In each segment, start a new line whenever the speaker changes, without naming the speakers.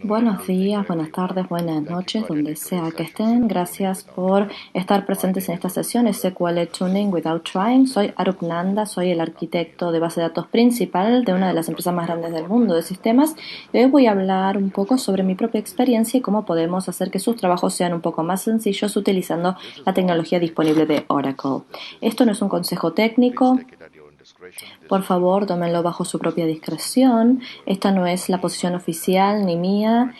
Buenos días, buenas tardes, buenas noches, donde sea que estén. Gracias por estar presentes en esta sesión SQL Tuning Without Trying. Soy Arup Nanda, soy el arquitecto de base de datos principal de una de las empresas más grandes del mundo de sistemas. Y hoy voy a hablar un poco sobre mi propia experiencia y cómo podemos hacer que sus trabajos sean un poco más sencillos utilizando la tecnología disponible de Oracle. Esto no es un consejo técnico. Por favor, tómenlo bajo su propia discreción. Esta no es la posición oficial ni mía,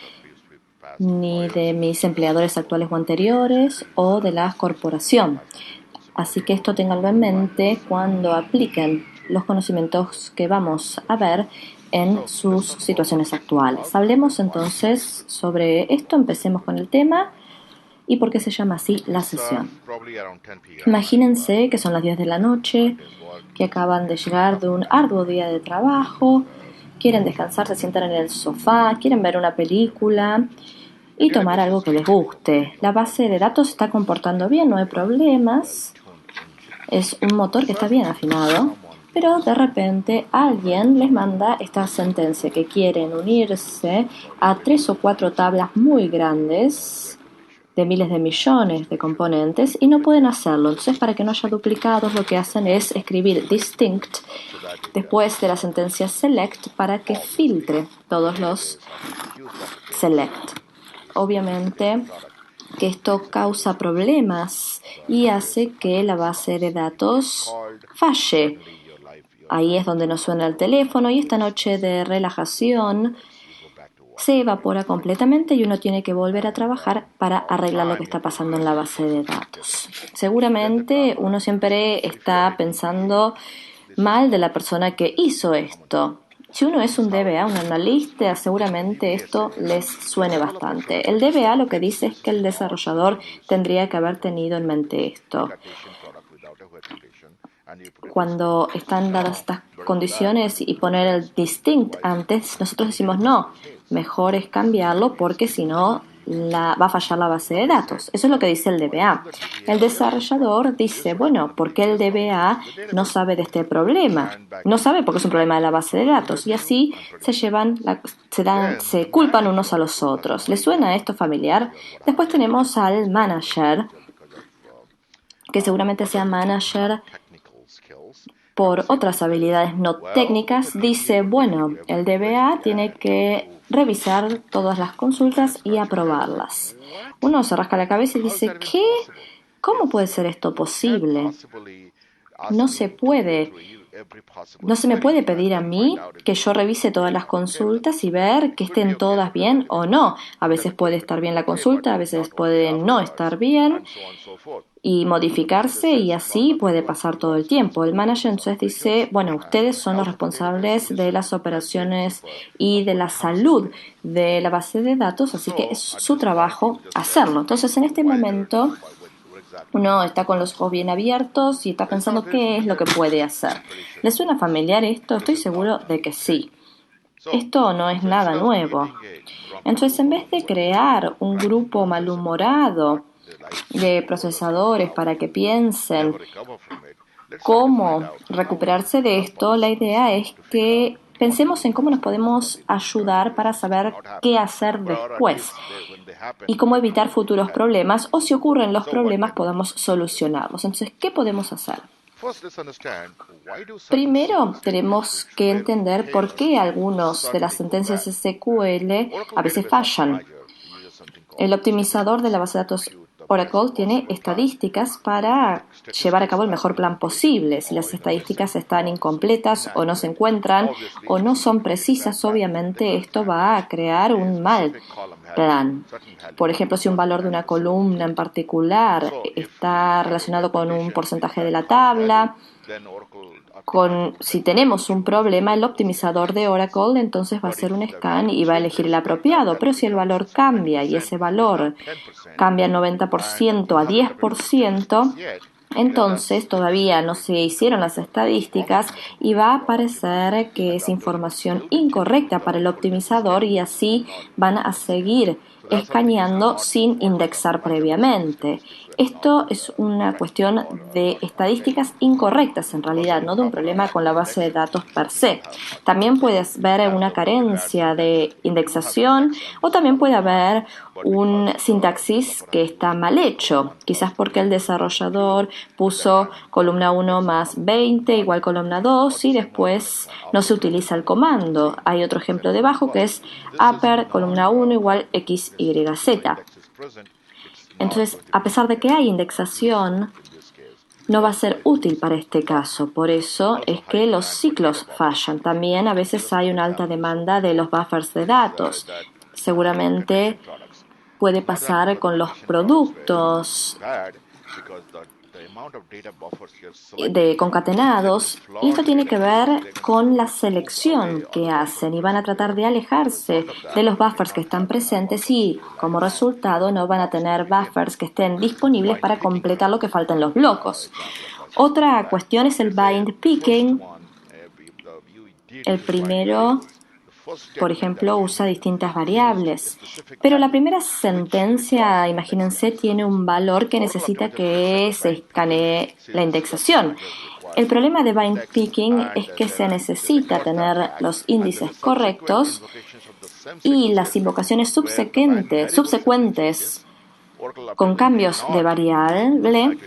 ni de mis empleadores actuales o anteriores, o de la corporación. Así que esto ténganlo en mente cuando apliquen los conocimientos que vamos a ver en sus situaciones actuales. Hablemos entonces sobre esto, empecemos con el tema. ¿Y por qué se llama así la sesión? Imagínense que son las 10 de la noche, que acaban de llegar de un arduo día de trabajo, quieren descansar, se sientan en el sofá, quieren ver una película y tomar algo que les guste. La base de datos se está comportando bien, no hay problemas, es un motor que está bien afinado, pero de repente alguien les manda esta sentencia que quieren unirse a 3 o 4 tablas muy grandes de miles de millones de componentes y no pueden hacerlo. Entonces, para que no haya duplicados, lo que hacen es escribir distinct después de la sentencia select para que filtre todos los select. Obviamente que esto causa problemas y hace que la base de datos falle. Ahí es donde nos suena el teléfono y esta noche de relajación se evapora completamente y uno tiene que volver a trabajar para arreglar lo que está pasando en la base de datos. Seguramente uno siempre está pensando mal de la persona que hizo esto. Si uno es un DBA, un analista, seguramente esto les suene bastante. El DBA lo que dice es que el desarrollador tendría que haber tenido en mente esto. Cuando están dadas estas condiciones y poner el distinct antes, nosotros decimos no, mejor es cambiarlo porque si no va a fallar la base de datos. Eso es lo que dice el DBA. El desarrollador dice, bueno, ¿por qué el DBA no sabe de este problema? No sabe porque es un problema de la base de datos y así se culpan unos a los otros. ¿Les suena esto familiar? Después tenemos al manager, que seguramente sea manager por otras habilidades no técnicas, dice, bueno, el DBA tiene que revisar todas las consultas y aprobarlas. Uno se rasca la cabeza y dice, ¿qué? ¿Cómo puede ser esto posible? No se puede. No se me puede pedir a mí que yo revise todas las consultas y ver que estén todas bien o no. A veces puede estar bien la consulta, a veces puede no estar bien y modificarse y así puede pasar todo el tiempo. El manager entonces dice, bueno, ustedes son los responsables de las operaciones y de la salud de la base de datos, así que es su trabajo hacerlo. Entonces en este momento uno está con los ojos bien abiertos y está pensando qué es lo que puede hacer. ¿Les suena familiar esto? Estoy seguro de que sí. Esto no es nada nuevo. Entonces, en vez de crear un grupo malhumorado de procesadores para que piensen cómo recuperarse de esto, la idea es que pensemos en cómo nos podemos ayudar para saber qué hacer después y cómo evitar futuros problemas o si ocurren los problemas podamos solucionarlos. Entonces, ¿qué podemos hacer? Primero, tenemos que entender por qué algunas de las sentencias SQL a veces fallan. El optimizador de la base de datos Oracle tiene estadísticas para llevar a cabo el mejor plan posible. Si las estadísticas están incompletas o no se encuentran o no son precisas, obviamente esto va a crear un mal plan. Por ejemplo, si un valor de una columna en particular está relacionado con un porcentaje de la tabla, si tenemos un problema, el optimizador de Oracle entonces va a hacer un scan y va a elegir el apropiado. Pero si el valor cambia y ese valor cambia 90% a 10%, entonces todavía no se hicieron las estadísticas y va a aparecer que es información incorrecta para el optimizador y así van a seguir escaneando sin indexar previamente. Esto es una cuestión de estadísticas incorrectas en realidad, no de un problema con la base de datos per se. También puedes ver una carencia de indexación o también puede haber un sintaxis que está mal hecho, quizás porque el desarrollador puso columna 1 más 20 igual columna 2 y después no se utiliza el comando. Hay otro ejemplo debajo que es upper columna 1 igual XYZ. Entonces, a pesar de que hay indexación, no va a ser útil para este caso. Por eso es que los ciclos fallan. También a veces hay una alta demanda de los buffers de datos. Seguramente puede pasar con los productos de concatenados, y esto tiene que ver con la selección que hacen y van a tratar de alejarse de los buffers que están presentes y como resultado no van a tener buffers que estén disponibles para completar lo que falta en los blocos. Otra cuestión es el bind picking. El primero, por ejemplo, usa distintas variables, pero la primera sentencia, imagínense, tiene un valor que necesita que se escanee la indexación. El problema de bind picking es que se necesita tener los índices correctos y las invocaciones subsecuentes con cambios de variable,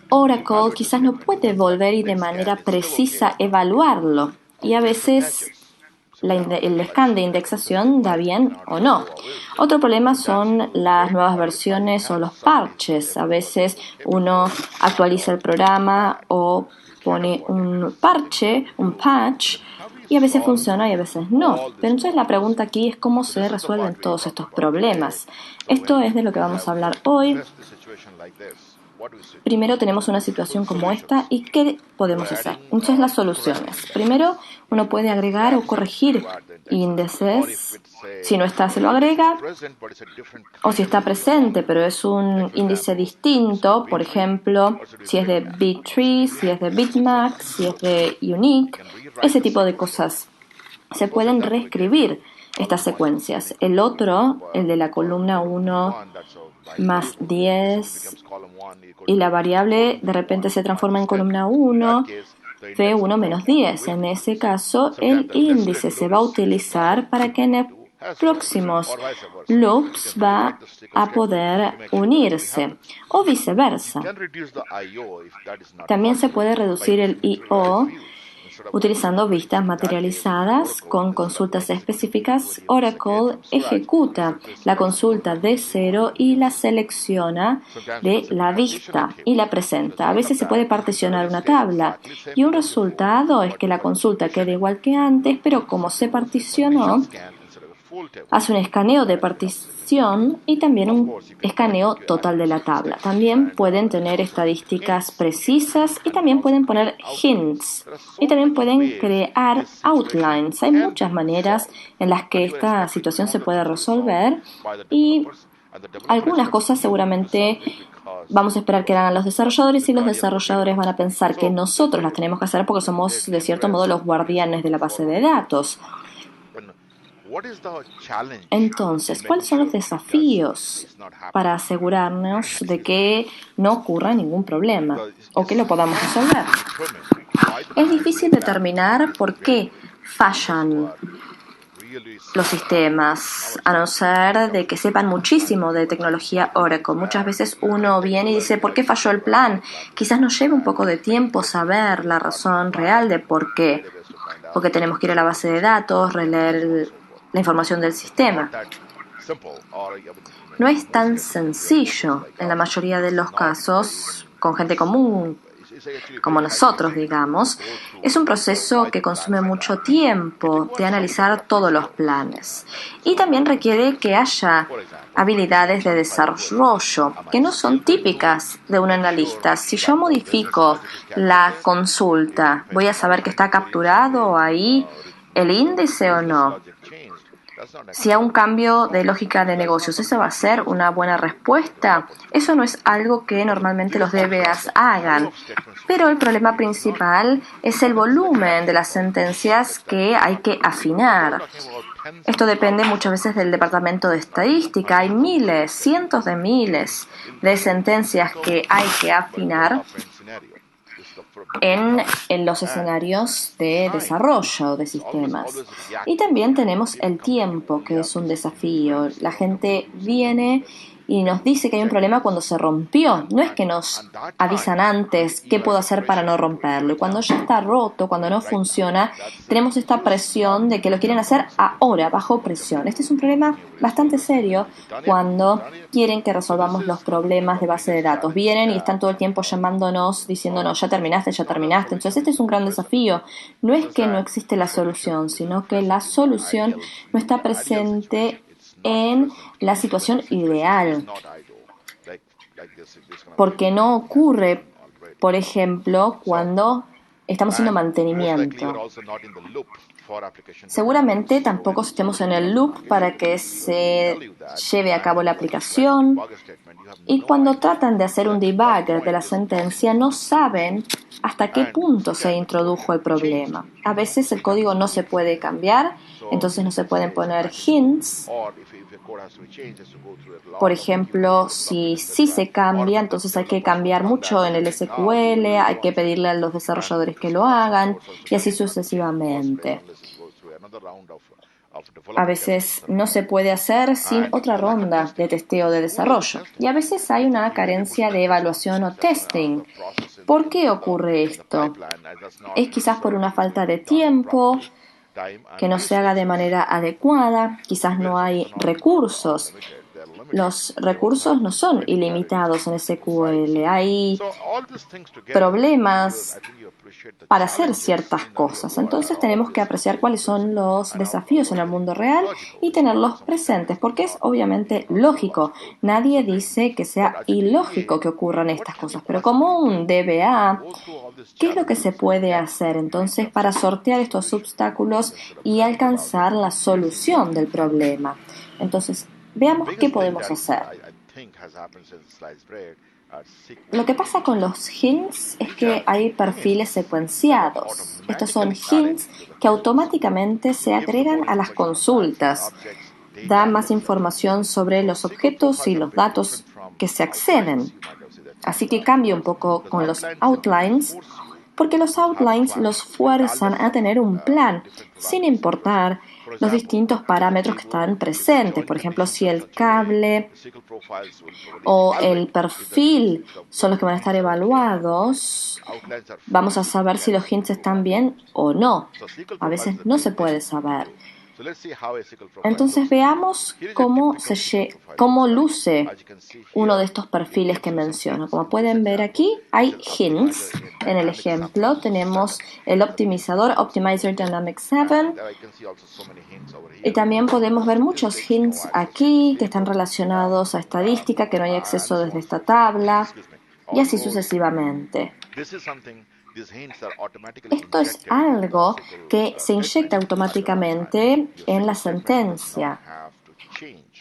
Oracle quizás no puede volver y de manera precisa evaluarlo, y a veces el scan de indexación da bien o no. Otro problema son las nuevas versiones o los parches. A veces uno actualiza el programa o pone un parche, un patch, y a veces funciona y a veces no. Pero entonces la pregunta aquí es cómo se resuelven todos estos problemas. Esto es de lo que vamos a hablar hoy. Primero tenemos una situación como esta y ¿qué podemos hacer? Entonces las soluciones. Primero, uno puede agregar o corregir índices. Si no está, se lo agrega. O si está presente, pero es un índice distinto, por ejemplo, si es de bit.tree, si es de bitmax, si es de unique, ese tipo de cosas. Se pueden reescribir estas secuencias. El otro, el de la columna 1 más 10, y la variable de repente se transforma en columna 1, V1 menos 10. En ese caso, el índice se va a utilizar para que en próximos loops va a poder unirse o viceversa. También se puede reducir el I/O utilizando vistas materializadas con consultas específicas. Oracle ejecuta la consulta de cero y la selecciona de la vista y la presenta. A veces se puede particionar una tabla y un resultado es que la consulta quede igual que antes, pero como se particionó, hace un escaneo de partición y también un escaneo total de la tabla. También pueden tener estadísticas precisas y también pueden poner hints y también pueden crear outlines. Hay muchas maneras en las que esta situación se puede resolver y algunas cosas seguramente vamos a esperar que hagan los desarrolladores y los desarrolladores van a pensar que nosotros las tenemos que hacer porque somos de cierto modo los guardianes de la base de datos. Entonces, ¿cuáles son los desafíos para asegurarnos de que no ocurra ningún problema o que lo podamos resolver? Es difícil determinar por qué fallan los sistemas, a no ser de que sepan muchísimo de tecnología Oracle. Muchas veces uno viene y dice, ¿por qué falló el plan? Quizás nos lleve un poco de tiempo saber la razón real de por qué. Porque tenemos que ir a la base de datos, releer la información del sistema. No es tan sencillo en la mayoría de los casos con gente común como nosotros, digamos. Es un proceso que consume mucho tiempo de analizar todos los planes y también requiere que haya habilidades de desarrollo que no son típicas de un analista. Si yo modifico la consulta, ¿voy a saber que está capturado ahí el índice o no? si a un cambio de lógica de negocios, ¿eso va a ser una buena respuesta? Eso no es algo que normalmente los DBAs hagan. Pero el problema principal es el volumen de las sentencias que hay que afinar. Esto depende muchas veces del departamento de estadística. Hay miles, cientos de miles de sentencias que hay que afinar en los escenarios de desarrollo de sistemas. Y también tenemos el tiempo, que es un desafío. La gente viene y nos dice que hay un problema cuando se rompió. No es que nos avisan antes qué puedo hacer para no romperlo. Y cuando ya está roto, cuando no funciona, tenemos esta presión de que lo quieren hacer ahora, bajo presión. Este es un problema bastante serio cuando quieren que resolvamos los problemas de base de datos. Vienen y están todo el tiempo llamándonos, diciéndonos, ya terminaste, ya terminaste. Entonces este es un gran desafío. No es que no existe la solución, sino que la solución no está presente en la situación ideal, porque no ocurre, por ejemplo, cuando estamos haciendo mantenimiento. Seguramente tampoco estemos en el loop para que se lleve a cabo la aplicación, y cuando tratan de hacer un debug de la sentencia no saben hasta qué punto se introdujo el problema. A veces el código no se puede cambiar, entonces no se pueden poner hints. Por ejemplo, si sí se cambia, entonces hay que cambiar mucho en el SQL, hay que pedirle a los desarrolladores que lo hagan y así sucesivamente. A veces no se puede hacer sin otra ronda de testeo de desarrollo. Y a veces hay una carencia de evaluación o testing. ¿Por qué ocurre esto? Es quizás por una falta de tiempo, que no se haga de manera adecuada, quizás no hay recursos. Los recursos no son ilimitados en SQL. Hay problemas para hacer ciertas cosas. Entonces tenemos que apreciar cuáles son los desafíos en el mundo real y tenerlos presentes, porque es obviamente lógico. Nadie dice que sea ilógico que ocurran estas cosas, pero como un DBA, ¿qué es lo que se puede hacer entonces para sortear estos obstáculos y alcanzar la solución del problema? Entonces, veamos qué podemos hacer. Lo que pasa con los hints es que hay perfiles secuenciados. Estos son hints que automáticamente se agregan a las consultas. Da más información sobre los objetos y los datos que se acceden. Así que cambia un poco con los outlines, porque los outlines los fuerzan a tener un plan, sin importar los distintos parámetros que están presentes. Por ejemplo, si el cable o el perfil son los que van a estar evaluados, vamos a saber si los hints están bien o no. A veces no se puede saber. Entonces veamos cómo luce uno de estos perfiles que menciono. Como pueden ver aquí, hay hints. En el ejemplo tenemos el optimizador Optimizer Dynamic 7 y también podemos ver muchos hints aquí que están relacionados a estadística, que no hay acceso desde esta tabla y así sucesivamente. Esto es algo que se inyecta automáticamente en la sentencia.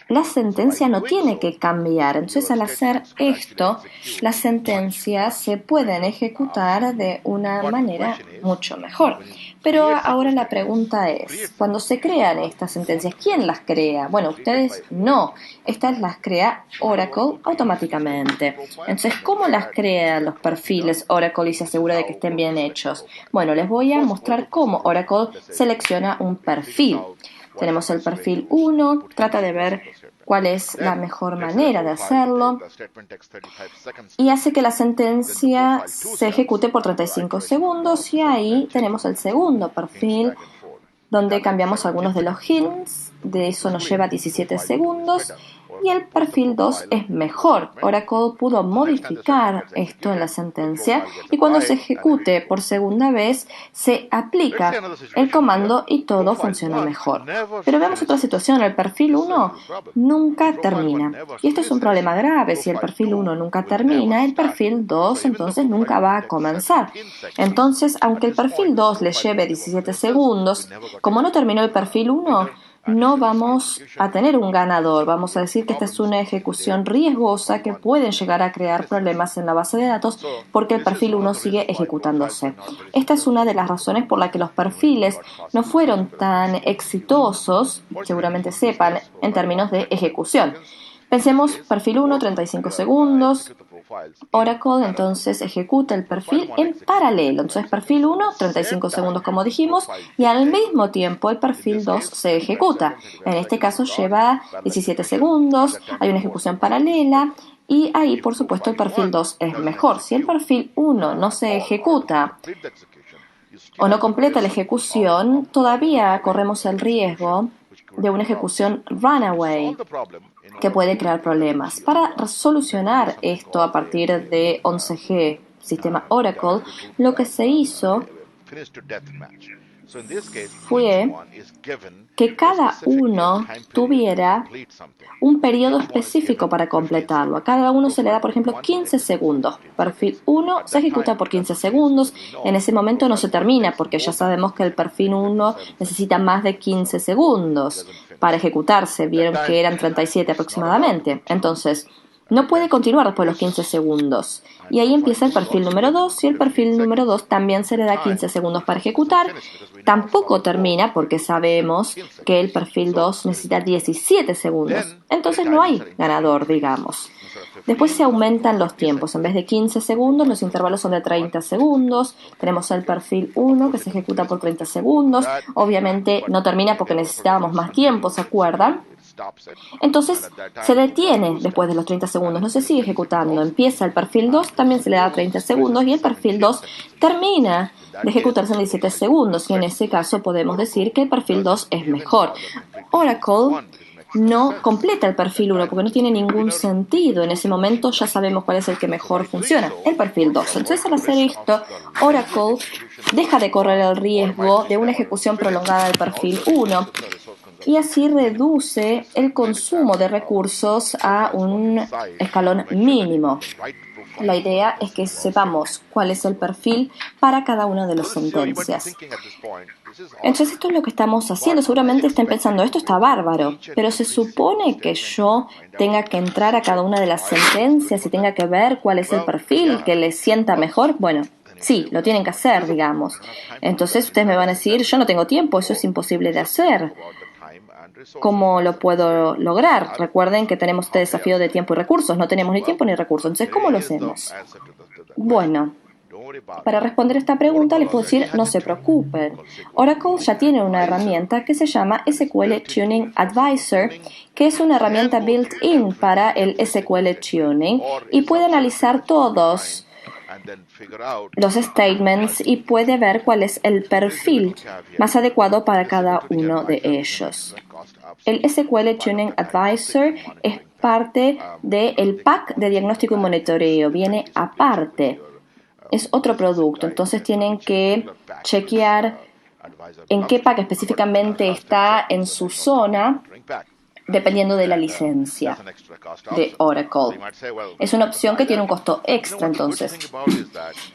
La sentencia no tiene que cambiar. Entonces, al hacer esto, las sentencias se pueden ejecutar de una manera mucho mejor. Pero ahora la pregunta es, cuando se crean estas sentencias, ¿quién las crea? Bueno, ustedes no. Estas las crea Oracle automáticamente. Entonces, ¿cómo las crea los perfiles Oracle y se asegura de que estén bien hechos? Bueno, les voy a mostrar cómo Oracle selecciona un perfil. Tenemos el perfil 1, trata de ver cuál es la mejor manera de hacerlo y hace que la sentencia se ejecute por 35 segundos y ahí tenemos el segundo perfil donde cambiamos algunos de los hints, de eso nos lleva 17 segundos y el perfil 2 es mejor. Oracle pudo modificar esto en la sentencia y cuando se ejecute por segunda vez se aplica el comando y todo funciona mejor. Pero veamos otra situación, el perfil 1 nunca termina. Y esto es un problema grave, si el perfil 1 nunca termina, el perfil 2 entonces nunca va a comenzar. Entonces, aunque el perfil 2 le lleve 17 segundos, como no terminó el perfil 1, no vamos a tener un ganador. Vamos a decir que esta es una ejecución riesgosa que puede llegar a crear problemas en la base de datos porque el perfil 1 sigue ejecutándose. Esta es una de las razones por la que los perfiles no fueron tan exitosos, seguramente sepan, en términos de ejecución. Pensemos, perfil 1, 35 segundos. Oracle entonces ejecuta el perfil en paralelo. Entonces perfil 1, 35 segundos como dijimos, y al mismo tiempo el perfil 2 se ejecuta. En este caso lleva 17 segundos, hay una ejecución paralela y ahí por supuesto el perfil 2 es mejor. Si el perfil 1 no se ejecuta o no completa la ejecución, todavía corremos el riesgo de una ejecución runaway que puede crear problemas. Para solucionar esto a partir de 11G, sistema Oracle, lo que se hizo fue que cada uno tuviera un periodo específico para completarlo. A cada uno se le da, por ejemplo, 15 segundos. Perfil 1 se ejecuta por 15 segundos. En ese momento no se termina porque ya sabemos que el perfil 1 necesita más de 15 segundos para ejecutarse. Vieron que eran 37 aproximadamente. Entonces, no puede continuar después de los 15 segundos. Y ahí empieza el perfil número 2 y el perfil número 2 también se le da 15 segundos para ejecutar. Tampoco termina porque sabemos que el perfil 2 necesita 17 segundos. Entonces no hay ganador, digamos. Después se aumentan los tiempos. En vez de 15 segundos, los intervalos son de 30 segundos. Tenemos el perfil 1 que se ejecuta por 30 segundos. Obviamente no termina porque necesitábamos más tiempo, ¿se acuerdan? Entonces se detiene después de los 30 segundos, no se sigue ejecutando. Empieza el perfil 2, también se le da 30 segundos y el perfil 2 termina de ejecutarse en 17 segundos. Y en ese caso podemos decir que el perfil 2 es mejor. Oracle no completa el perfil 1 porque no tiene ningún sentido. En ese momento ya sabemos cuál es el que mejor funciona, el perfil 2. Entonces al hacer esto, Oracle deja de correr el riesgo de una ejecución prolongada del perfil 1 y así reduce el consumo de recursos a un escalón mínimo. La idea es que sepamos cuál es el perfil para cada una de las sentencias. Entonces esto es lo que estamos haciendo. Seguramente estén pensando, esto está bárbaro, pero se supone que yo tenga que entrar a cada una de las sentencias y tenga que ver cuál es el perfil que les sienta mejor. Bueno, sí, lo tienen que hacer, digamos. Entonces ustedes me van a decir, yo no tengo tiempo, eso es imposible de hacer. ¿Cómo lo puedo lograr? Recuerden que tenemos este desafío de tiempo y recursos. No tenemos ni tiempo ni recursos. Entonces, ¿cómo lo hacemos? Bueno, para responder esta pregunta les puedo decir, no se preocupen. Oracle ya tiene una herramienta que se llama SQL Tuning Advisor, que es una herramienta built-in para el SQL Tuning y puede analizar todos los statements y puede ver cuál es el perfil más adecuado para cada uno de ellos. El SQL Tuning Advisor es parte del pack de diagnóstico y monitoreo, viene aparte, es otro producto, entonces tienen que chequear en qué pack específicamente está en su zona, dependiendo de la licencia de Oracle. Es una opción que tiene un costo extra, entonces.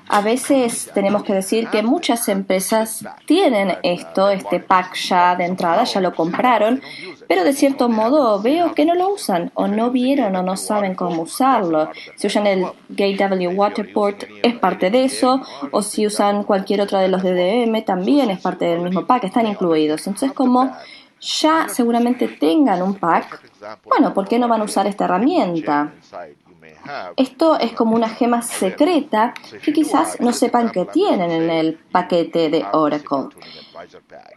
A veces tenemos que decir que muchas empresas tienen este pack ya de entrada, ya lo compraron, pero de cierto modo veo que no lo usan, o no vieron o no saben cómo usarlo. Si usan el Gateway Waterport, es parte de eso, o si usan cualquier otro de los DDM, también es parte del mismo pack, están incluidos. Entonces, como ya seguramente tengan un pack, bueno, ¿por qué no van a usar esta herramienta? Esto es como una gema secreta que quizás no sepan que tienen en el paquete de Oracle.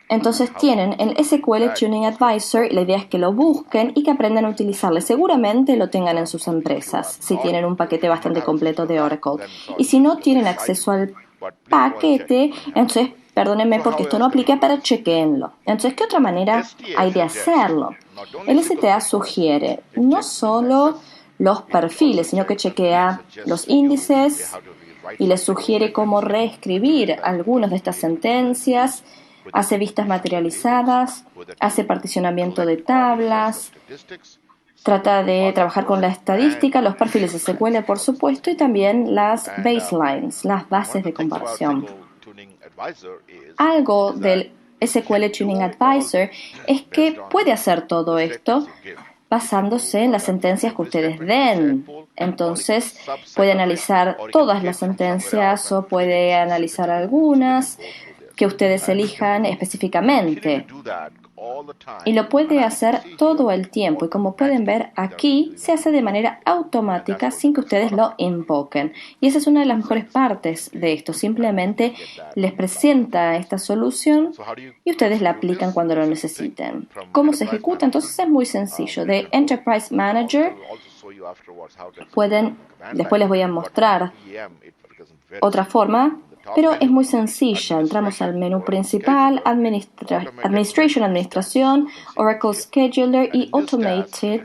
Entonces tienen el SQL Tuning Advisor y la idea es que lo busquen y que aprendan a utilizarlo. Seguramente lo tengan en sus empresas si tienen un paquete bastante completo de Oracle. Y si no tienen acceso al paquete, entonces perdónenme porque esto no aplica, pero chequéenlo. Entonces, ¿qué otra manera hay de hacerlo? El STA sugiere no solo los perfiles, sino que chequea los índices y les sugiere cómo reescribir algunas de estas sentencias, hace vistas materializadas, hace particionamiento de tablas, trata de trabajar con la estadística, los perfiles SQL, por supuesto, y también las baselines, las bases de comparación. Algo del SQL Tuning Advisor es que puede hacer todo esto basándose en las sentencias que ustedes den. Entonces, puede analizar todas las sentencias o puede analizar algunas que ustedes elijan específicamente. Y lo puede hacer todo el tiempo. Y como pueden ver aquí, se hace de manera automática sin que ustedes lo invoquen. Y esa es una de las mejores partes de esto. Simplemente les presenta esta solución y ustedes la aplican cuando lo necesiten. ¿Cómo se ejecuta? Entonces es muy sencillo. De Enterprise Manager después les voy a mostrar otra forma, pero es muy sencilla. Entramos al menú principal, Administración, Oracle Scheduler y Automated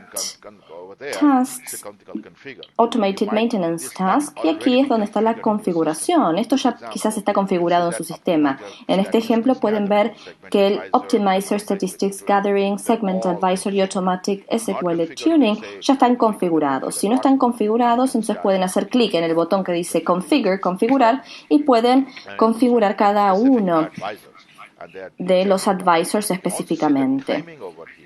Maintenance Task, y aquí es donde está la configuración. Esto ya quizás está configurado en su sistema. En este ejemplo pueden ver que el Optimizer, Statistics Gathering, Segment Advisor y Automatic SQL Tuning ya están configurados. Si no están configurados, entonces pueden hacer clic en el botón que dice Configure, configurar, y pueden configurar cada uno de los advisors específicamente.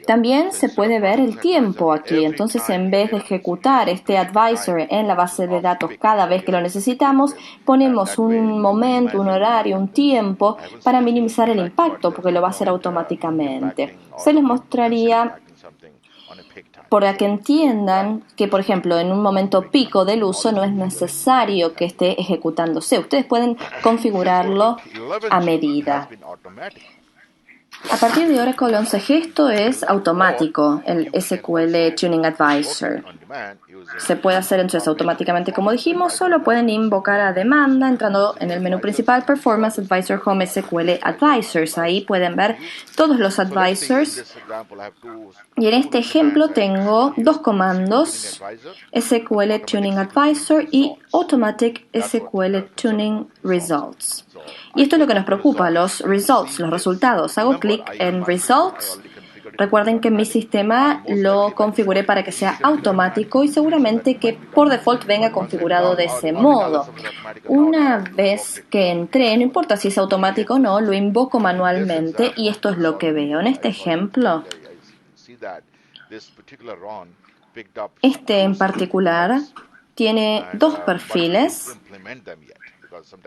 También se puede ver el tiempo aquí. Entonces, en vez de ejecutar este advisor en la base de datos cada vez que lo necesitamos, ponemos un momento, un horario, un tiempo para minimizar el impacto, porque lo va a hacer automáticamente. Se les mostraría para que entiendan que, por ejemplo, en un momento pico del uso no es necesario que esté ejecutándose. Ustedes pueden configurarlo a medida. A partir de Oracle 11G esto es automático, el SQL Tuning Advisor. Se puede hacer entonces automáticamente, como dijimos, solo pueden invocar a demanda entrando en el menú principal Performance Advisor Home SQL Advisors. Ahí pueden ver todos los advisors. Y en este ejemplo tengo dos comandos, SQL Tuning Advisor y Automatic SQL Tuning Results. Y esto es lo que nos preocupa, los results, los resultados. Hago clic en Results. Recuerden que en mi sistema lo configuré para que sea automático y seguramente que por default venga configurado de ese modo. Una vez que entré, no importa si es automático o no, lo invoco manualmente y esto es lo que veo. En este ejemplo, este en particular tiene dos perfiles,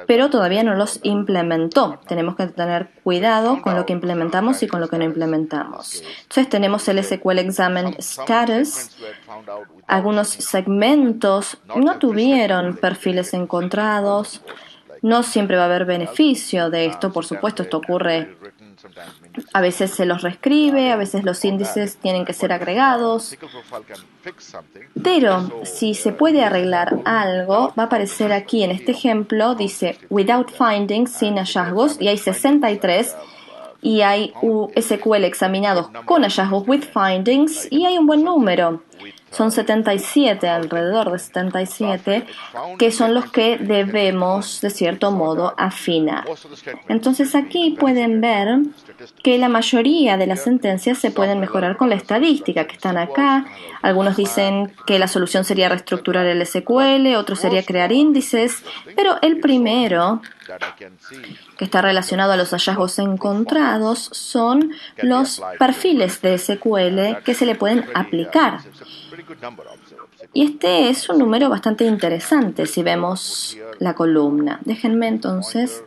pero todavía no los implementó. Tenemos que tener cuidado con lo que implementamos y con lo que no implementamos. Entonces tenemos el SQL Examined Status. Algunos segmentos no tuvieron perfiles encontrados. No siempre va a haber beneficio de esto, por supuesto, esto ocurre. A veces se los reescribe, a veces los índices tienen que ser agregados. Pero si se puede arreglar algo, va a aparecer aquí en este ejemplo, dice Without Findings, sin hallazgos, y hay 63, y hay SQL examinados con hallazgos with findings, y hay un buen número. Son 77, alrededor de 77, que son los que debemos, de cierto modo, afinar. Entonces aquí pueden ver que la mayoría de las sentencias se pueden mejorar con la estadística que están acá. Algunos dicen que la solución sería reestructurar el SQL, otros sería crear índices, pero el primero, que está relacionado a los hallazgos encontrados, son los perfiles de SQL que se le pueden aplicar. Y este es un número bastante interesante si vemos la columna. Déjenme entonces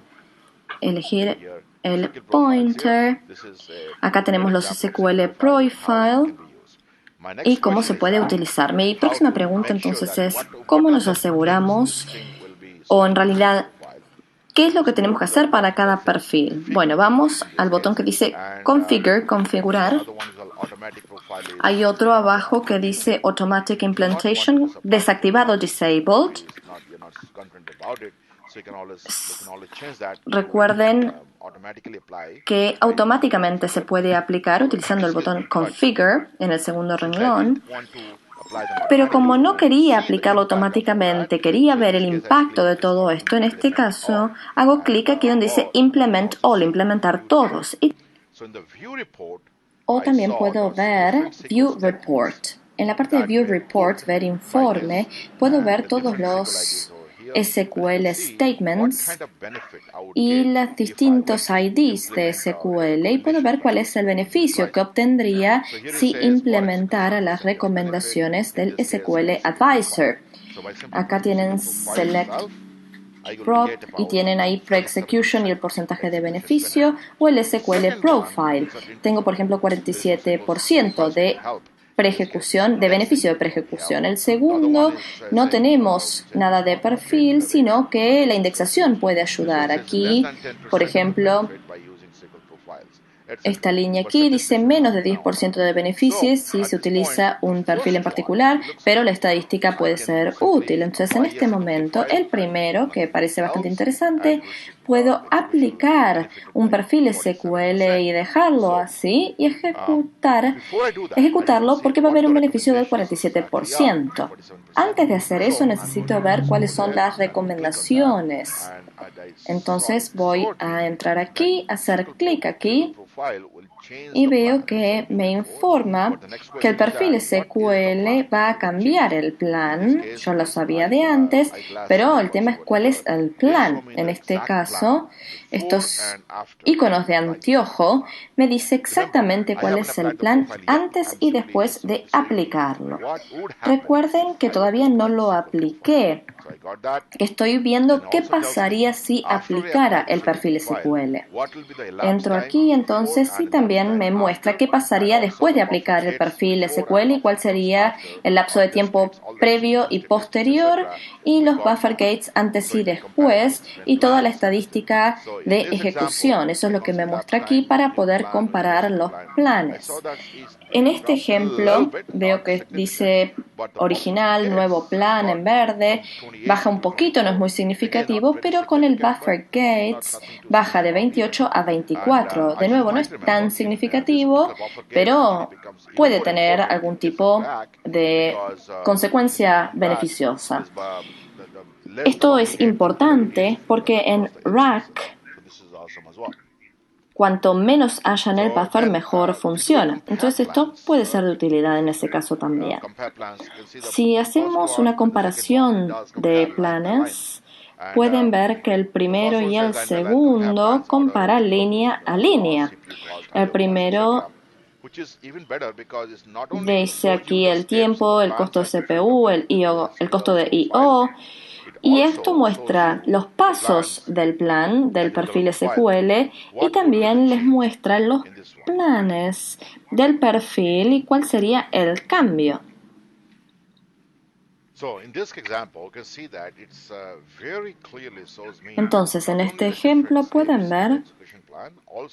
elegir el pointer. Acá tenemos los SQL Profile y cómo se puede utilizar. Mi próxima pregunta entonces es, ¿cómo nos aseguramos, o en realidad, qué es lo que tenemos que hacer para cada perfil? Bueno, vamos al botón que dice Configure, configurar. Hay otro abajo que dice Automatic Implementation, desactivado, disabled. Recuerden que automáticamente se puede aplicar utilizando el botón Configure en el segundo renglón. Pero como no quería aplicarlo automáticamente, quería ver el impacto de todo esto, en este caso hago clic aquí donde dice Implement All, implementar todos. O también puedo ver View Report. En la parte de View Report, ver informe, puedo ver todos los SQL Statements y los distintos IDs de SQL y puedo ver cuál es el beneficio que obtendría si implementara las recomendaciones del SQL Advisor. Acá tienen Select Prop y tienen ahí Pre-Execution y el porcentaje de beneficio o el SQL Profile. Tengo, por ejemplo, 47% de preejecución, de beneficio de preejecución. El segundo, no tenemos nada de perfil, sino que la indexación puede ayudar. Aquí, por ejemplo, esta línea aquí dice menos de 10% de beneficios si se utiliza un perfil en particular, pero la estadística puede ser útil. Entonces, en este momento, el primero, que parece bastante interesante, puedo aplicar un perfil SQL y dejarlo así y ejecutarlo porque va a haber un beneficio del 47%. Antes de hacer eso, necesito ver cuáles son las recomendaciones. Entonces voy a entrar aquí, hacer clic aquí y veo que me informa que el perfil SQL va a cambiar el plan. Yo lo sabía de antes, pero el tema es cuál es el plan. En este caso, estos iconos de anteojo me dice exactamente cuál es el plan antes y después de aplicarlo. Recuerden que todavía no lo apliqué, que estoy viendo qué pasaría si aplicara el perfil SQL. Entro aquí entonces y también me muestra qué pasaría después de aplicar el perfil SQL y cuál sería el lapso de tiempo previo y posterior y los buffer gates antes y después y toda la estadística de ejecución. Eso es lo que me muestra aquí para poder comparar los planes. En este ejemplo veo que dice original, nuevo plan en verde, baja un poquito, no es muy significativo, pero con el buffer gates baja de 28 a 24. De nuevo, no es tan significativo, pero puede tener algún tipo de consecuencia beneficiosa. Esto es importante porque en Rack, cuanto menos haya en el buffer, mejor funciona. Entonces esto puede ser de utilidad en ese caso también. Si hacemos una comparación de planes, pueden ver que el primero y el segundo comparan línea a línea. El primero dice aquí el tiempo, el costo de CPU, el costo de I/O. Y esto muestra los pasos del plan del perfil SQL y también les muestra los planes del perfil y cuál sería el cambio. Entonces, en este ejemplo pueden ver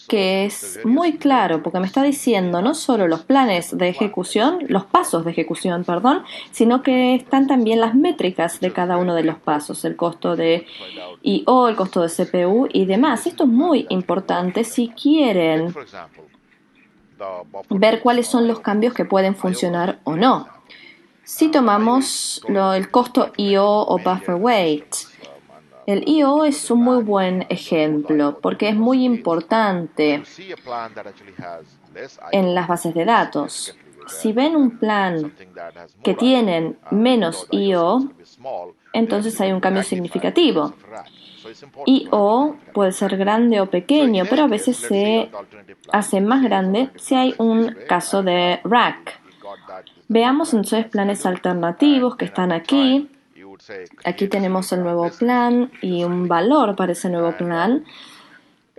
que es muy claro porque me está diciendo no solo los planes de ejecución, los pasos de ejecución, perdón, sino que están también las métricas de cada uno de los pasos, el costo de I/O, el costo de CPU y demás. Esto es muy importante si quieren ver cuáles son los cambios que pueden funcionar o no. Si tomamos el costo I/O o buffer weight, el I/O es un muy buen ejemplo porque es muy importante en las bases de datos. Si ven un plan que tienen menos I/O, entonces hay un cambio significativo. I/O puede ser grande o pequeño, pero a veces se hace más grande si hay un caso de rack. Veamos entonces planes alternativos que están aquí. Aquí tenemos el nuevo plan y un valor para ese nuevo plan.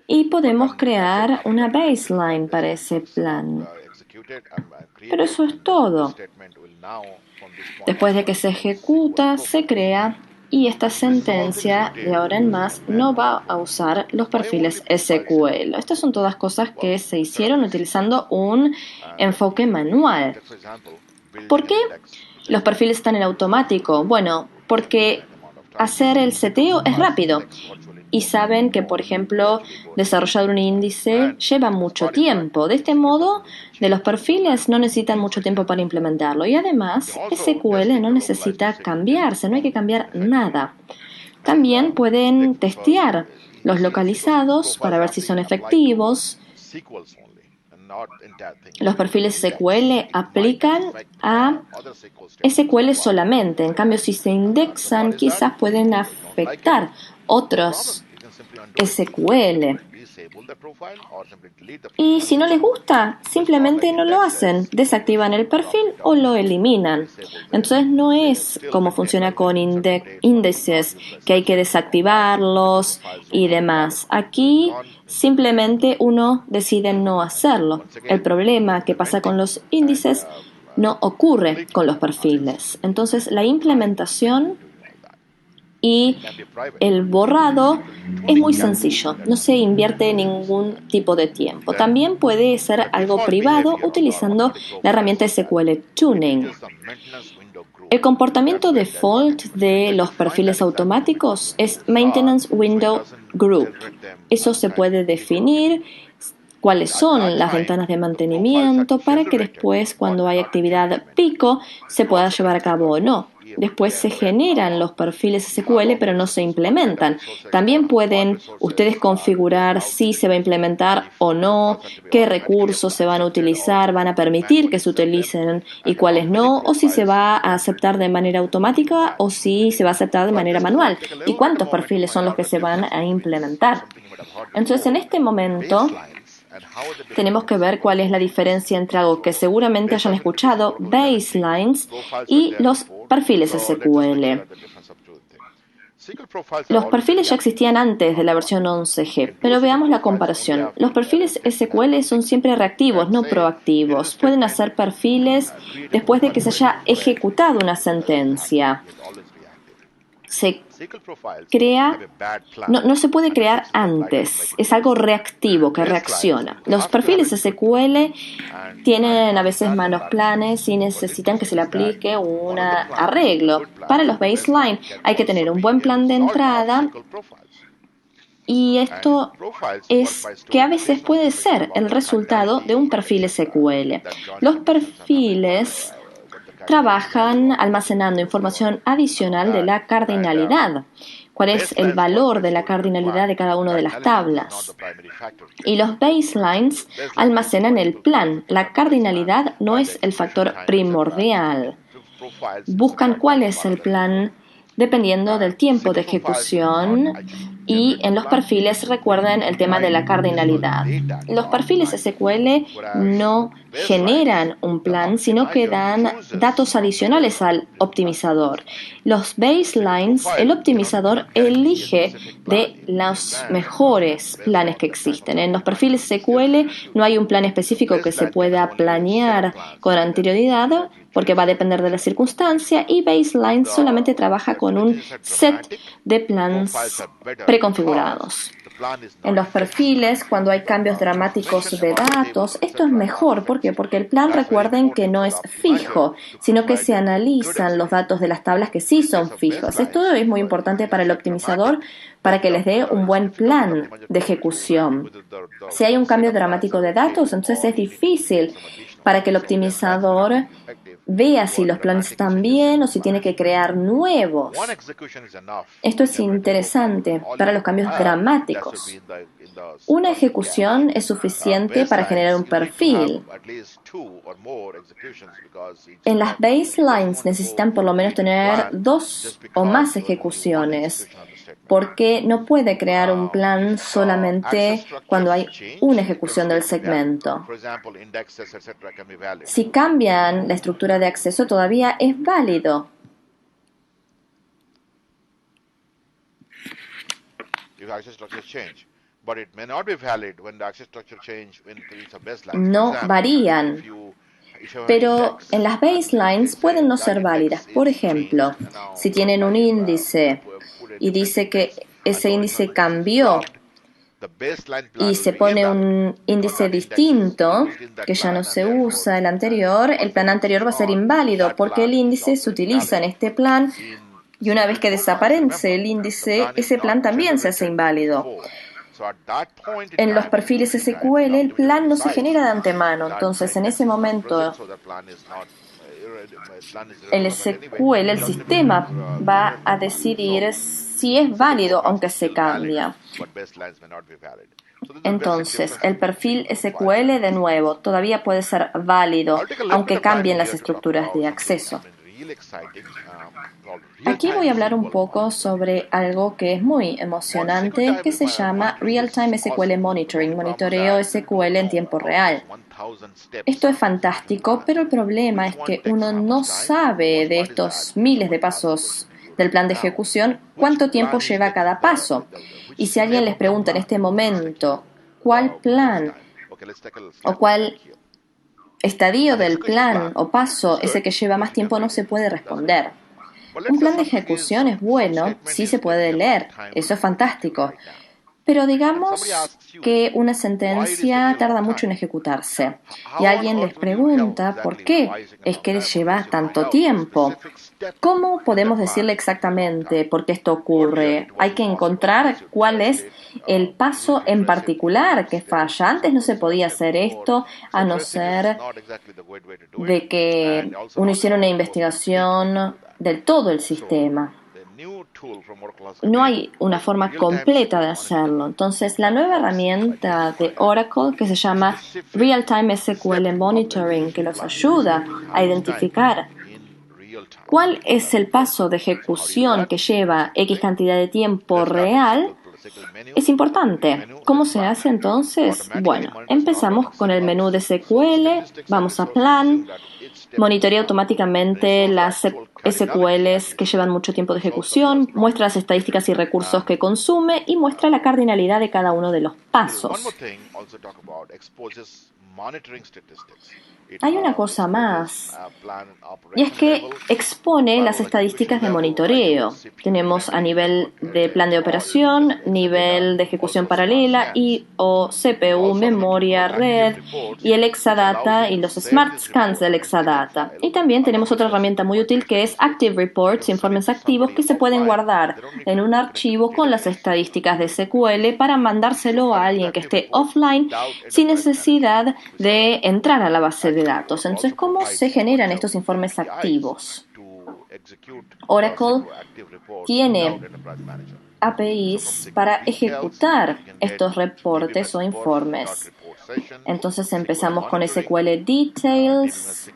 Y podemos crear una baseline para ese plan. Pero eso es todo. Después de que se ejecuta, se crea y esta sentencia de ahora en más no va a usar los perfiles SQL. Estas son todas cosas que se hicieron utilizando un enfoque manual. ¿Por qué los perfiles están en automático? Bueno, porque hacer el seteo es rápido. Y saben que, por ejemplo, desarrollar un índice lleva mucho tiempo. De este modo, de los perfiles no necesitan mucho tiempo para implementarlo. Y además, SQL no necesita cambiarse, no hay que cambiar nada. También pueden testear los localizados para ver si son efectivos. Los perfiles SQL aplican a SQL solamente. En cambio, si se indexan, quizás pueden afectar otros SQL. Y si no les gusta, simplemente no lo hacen, desactivan el perfil o lo eliminan. Entonces no es como funciona con índices, que hay que desactivarlos y demás. Aquí simplemente uno decide no hacerlo. El problema que pasa con los índices no ocurre con los perfiles. Entonces la implementación y el borrado es muy sencillo, no se invierte ningún tipo de tiempo. También puede ser algo privado utilizando la herramienta SQL Tuning. El comportamiento default de los perfiles automáticos es Maintenance Window Group. Eso se puede definir cuáles son las ventanas de mantenimiento para que después, cuando hay actividad pico, se pueda llevar a cabo o no. Después se generan los perfiles SQL, pero no se implementan. También pueden ustedes configurar si se va a implementar o no, qué recursos se van a utilizar, van a permitir que se utilicen y cuáles no, o si se va a aceptar de manera automática o si se va a aceptar de manera manual, y cuántos perfiles son los que se van a implementar. Entonces, en este momento tenemos que ver cuál es la diferencia entre algo que seguramente hayan escuchado, baselines, y los perfiles SQL. Los perfiles ya existían antes de la versión 11G, pero veamos la comparación. Los perfiles SQL son siempre reactivos, no proactivos. Pueden hacer perfiles después de que se haya ejecutado una sentencia. Se crea, no se puede crear antes, es algo reactivo que reacciona. Los perfiles SQL tienen a veces malos planes y necesitan que se le aplique un arreglo. Para los baseline hay que tener un buen plan de entrada, y esto es que a veces puede ser el resultado de un perfil SQL. Los perfiles trabajan almacenando información adicional de la cardinalidad. ¿Cuál es el valor de la cardinalidad de cada una de las tablas? Y los baselines almacenan el plan. La cardinalidad no es el factor primordial. Buscan cuál es el plan dependiendo del tiempo de ejecución, y en los perfiles recuerden el tema de la cardinalidad. Los perfiles SQL no generan un plan, sino que dan datos adicionales al optimizador. Los baselines, el optimizador elige de los mejores planes que existen. En los perfiles SQL no hay un plan específico que se pueda planear con anterioridad, porque va a depender de la circunstancia, y baseline solamente trabaja con un set de plans preconfigurados. En los perfiles, cuando hay cambios dramáticos de datos, esto es mejor. ¿Por qué? Porque el plan, recuerden que no es fijo, sino que se analizan los datos de las tablas que sí son fijos. Esto es muy importante para el optimizador, para que les dé un buen plan de ejecución. Si hay un cambio dramático de datos, entonces es difícil para que el optimizador vea si los planes están bien o si tiene que crear nuevos. Esto es interesante para los cambios dramáticos. Una ejecución es suficiente para generar un perfil. En las baselines necesitan por lo menos tener 2 o más ejecuciones, porque no puede crear un plan solamente cuando hay una ejecución del segmento. Si cambian la estructura de acceso, todavía es válido. No varían, pero en las baselines pueden no ser válidas. Por ejemplo, si tienen un índice y dice que ese índice cambió y se pone un índice distinto que ya no se usa el anterior, el plan anterior va a ser inválido porque el índice se utiliza en este plan, y una vez que desaparece el índice, ese plan también se hace inválido. En los perfiles SQL el plan no se genera de antemano, entonces en ese momento el SQL, el sistema, va a decidir si es válido aunque se cambia. Entonces, el perfil SQL, de nuevo, todavía puede ser válido aunque cambien las estructuras de acceso. Aquí voy a hablar un poco sobre algo que es muy emocionante, que se llama Real-Time SQL Monitoring, monitoreo SQL en tiempo real. Esto es fantástico, pero el problema es que uno no sabe de estos miles de pasos del plan de ejecución cuánto tiempo lleva cada paso. Y si alguien les pregunta en este momento cuál plan o cuál estadio del plan o paso es el que lleva más tiempo, no se puede responder. Un plan de ejecución es bueno, sí se puede leer, eso es fantástico. Pero digamos que una sentencia tarda mucho en ejecutarse y alguien les pregunta por qué es que lleva tanto tiempo. ¿Cómo podemos decirle exactamente por qué esto ocurre? Hay que encontrar cuál es el paso en particular que falla. Antes no se podía hacer esto a no ser de que uno hiciera una investigación del todo el sistema. No hay una forma completa de hacerlo. Entonces, la nueva herramienta de Oracle, que se llama Real-Time SQL Monitoring, que los ayuda a identificar cuál es el paso de ejecución que lleva X cantidad de tiempo real, es importante. ¿Cómo se hace entonces? Bueno, empezamos con el menú de SQL, vamos a Plan, monitorea automáticamente las SQLs que llevan mucho tiempo de ejecución, muestra las estadísticas y recursos que consume y muestra la cardinalidad de cada uno de los pasos. Hay una cosa más, y es que expone las estadísticas de monitoreo. Tenemos a nivel de plan de operación, nivel de ejecución paralela y o CPU, memoria, red y el Exadata y los Smart Scans del Exadata. Y también tenemos otra herramienta muy útil que es Active Reports, informes activos que se pueden guardar en un archivo con las estadísticas de SQL para mandárselo a alguien que esté offline sin necesidad de entrar a la base de datos. Entonces, ¿cómo se generan estos informes activos? Oracle tiene APIs para ejecutar estos reportes o informes. Entonces empezamos con SQL Details,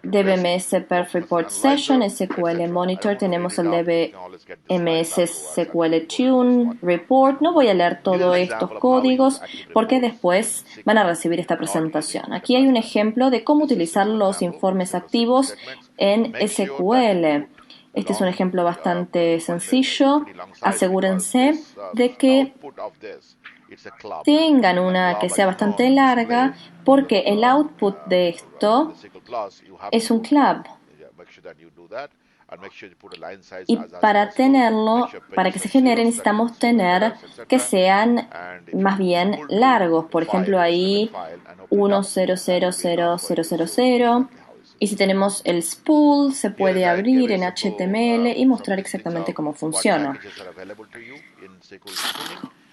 DBMS Perf Report Session, SQL Monitor, tenemos el DBMS SQL Tune Report. No voy a leer todos estos códigos porque después van a recibir esta presentación. Aquí hay un ejemplo de cómo utilizar los informes activos en SQL. Este es un ejemplo bastante sencillo. Asegúrense de que tengan una que sea bastante larga porque el output de esto es un club. Y para tenerlo, para que se genere, necesitamos tener que sean más bien largos. Por ejemplo, ahí 1000000. Y si tenemos el spool, se puede abrir en HTML y mostrar exactamente cómo funciona.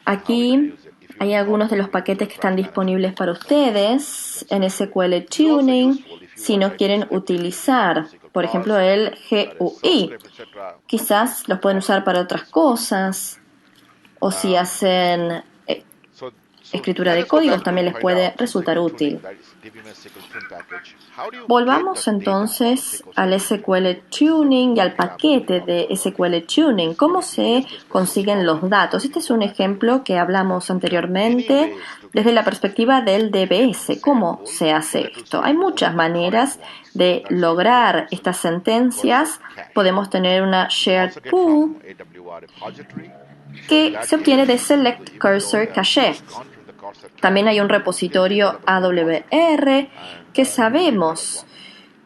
Aquí hay algunos de los paquetes que están disponibles para ustedes en SQL Tuning si no quieren utilizar, por ejemplo, el GUI. Quizás los pueden usar para otras cosas o si hacen escritura de códigos también les puede resultar útil. Volvamos entonces al SQL Tuning y al paquete de SQL Tuning. ¿Cómo se consiguen los datos? Este es un ejemplo que hablamos anteriormente desde la perspectiva del DBS. ¿Cómo se hace esto? Hay muchas maneras de lograr estas sentencias. Podemos tener una shared pool que se obtiene de Select Cursor Cache. También hay un repositorio AWR que sabemos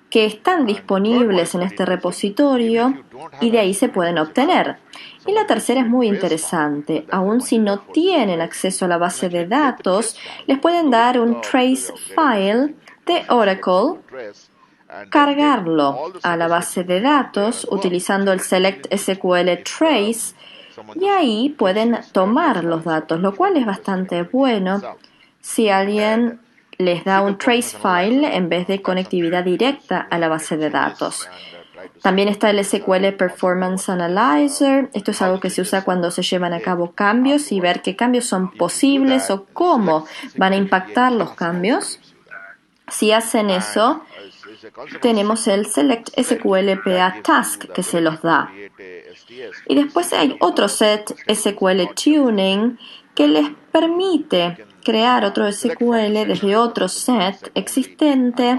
que están disponibles en este repositorio y de ahí se pueden obtener. Y la tercera es muy interesante. Aun si no tienen acceso a la base de datos, les pueden dar un trace file de Oracle, cargarlo a la base de datos utilizando el Select SQL Trace y ahí pueden tomar los datos, lo cual es bastante bueno si alguien les da un trace file en vez de conectividad directa a la base de datos. También está el SQL Performance Analyzer. Esto es algo que se usa cuando se llevan a cabo cambios y ver qué cambios son posibles o cómo van a impactar los cambios. Si hacen eso, tenemos el Select SQL PA Task que se los da. Y después hay otro set SQL Tuning que les permite crear otro SQL desde otro set existente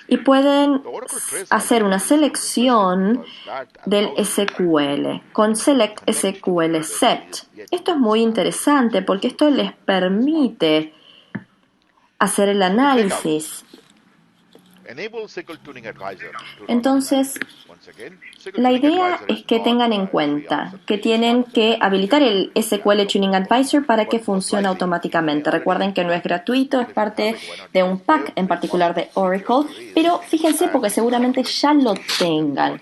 y pueden hacer una selección del SQL con Select SQL Set. Esto es muy interesante porque esto les permite hacer el análisis. Entonces, la idea es que tengan en cuenta que tienen que habilitar el SQL Tuning Advisor para que funcione automáticamente. Recuerden que no es gratuito, es parte de un pack en particular de Oracle, pero fíjense porque seguramente ya lo tengan.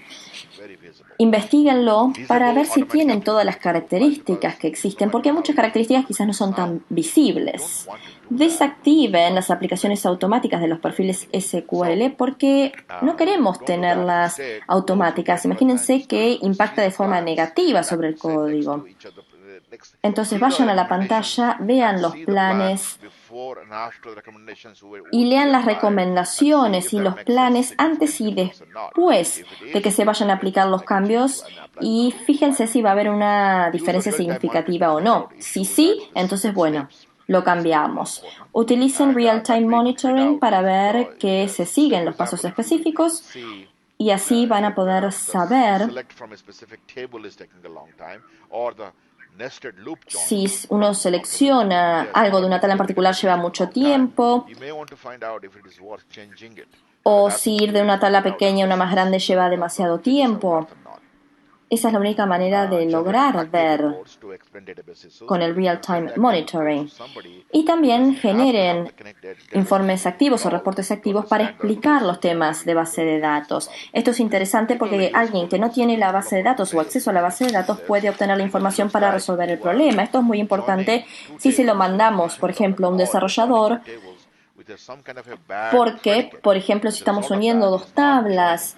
Investíguenlo para ver si tienen todas las características que existen, porque muchas características quizás no son tan visibles. Desactiven las aplicaciones automáticas de los perfiles SQL porque no queremos tenerlas automáticas. Imagínense que impacta de forma negativa sobre el código. Entonces vayan a la pantalla, vean los planes y lean las recomendaciones y los planes antes y después de que se vayan a aplicar los cambios y fíjense si va a haber una diferencia significativa o no. Si sí, entonces bueno, lo cambiamos. Utilicen Real-Time Monitoring para ver que se siguen los pasos específicos y así van a poder saber si uno selecciona algo de una tabla en particular lleva mucho tiempo o si ir de una tabla pequeña a una más grande lleva demasiado tiempo. Esa es la única manera de lograr ver con el Real-Time Monitoring. Y también generen informes activos o reportes activos para explicar los temas de base de datos. Esto es interesante porque alguien que no tiene la base de datos o acceso a la base de datos puede obtener la información para resolver el problema. Esto es muy importante si se lo mandamos, por ejemplo, a un desarrollador, porque, por ejemplo, si estamos uniendo dos tablas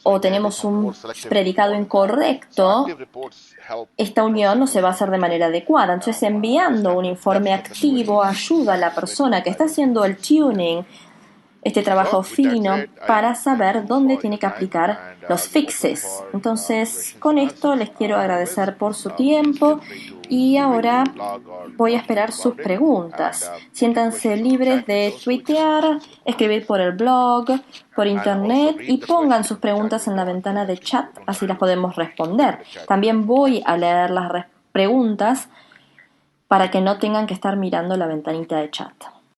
o tenemos un predicado incorrecto, esta unión no se va a hacer de manera adecuada. Entonces, enviando un informe activo ayuda a la persona que está haciendo el tuning, este trabajo fino, para saber dónde tiene que aplicar los fixes. Entonces, con esto les quiero agradecer por su tiempo y ahora voy a esperar sus preguntas. Siéntanse libres de tuitear, escribir por el blog, por internet y pongan sus preguntas en la ventana de chat, así las podemos responder. También voy a leer las preguntas para que no tengan que estar mirando la ventanita de chat.